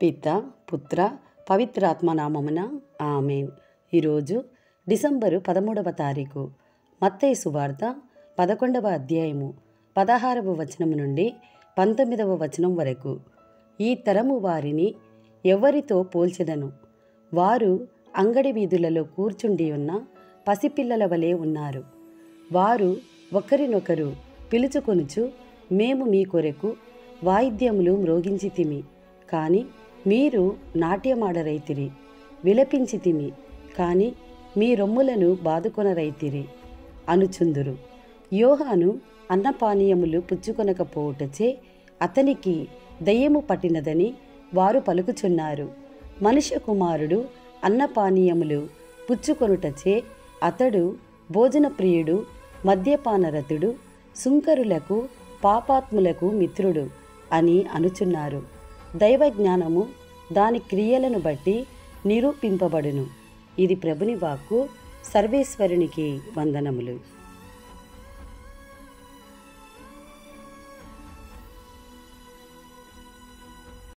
పిత పుత్ర పవిత్రాత్మ నామమున ఆమేన్. ఈరోజు డిసెంబరు 13వ తారీఖు. మత్తయి సువార్త 11వ అధ్యాయము 16వ వచనం నుండి 19వ వచనం వరకు. ఈ తరము వారిని ఎవరితో పోల్చెదను? వారు అంగడి వీధులలో కూర్చుండి ఉన్న పసిపిల్లల వలె ఉన్నారు. వారు ఒకరినొకరు పిలుచుకొనుచు, మేము మీ కొరకు వాయిద్యములు మ్రోగించితిమి, కాని మీరు నాట్యమాడరైతిరి. విలపించితిమి, కాని మీ రొమ్ములను బాదుకొనరైతిరి అనుచుందురు. యోహాను అన్నపానీయములు పుచ్చుకొనకపోవుటచే అతనికి దయ్యము పట్టినదని వారు పలుకుచున్నారు. మనుష్య కుమారుడు అన్నపానీయములు పుచ్చుకొనుటచే అతడు భోజన ప్రియుడు, మద్యపానరతుడు, సుంకరులకు పాపాత్ములకు మిత్రుడు అని అనుచున్నారు. దైవజ్ఞానము దాని క్రియలను బట్టి నిరూపింపబడును. ఇది ప్రభుని వాక్కు. సర్వేశ్వరునికి వందనములు.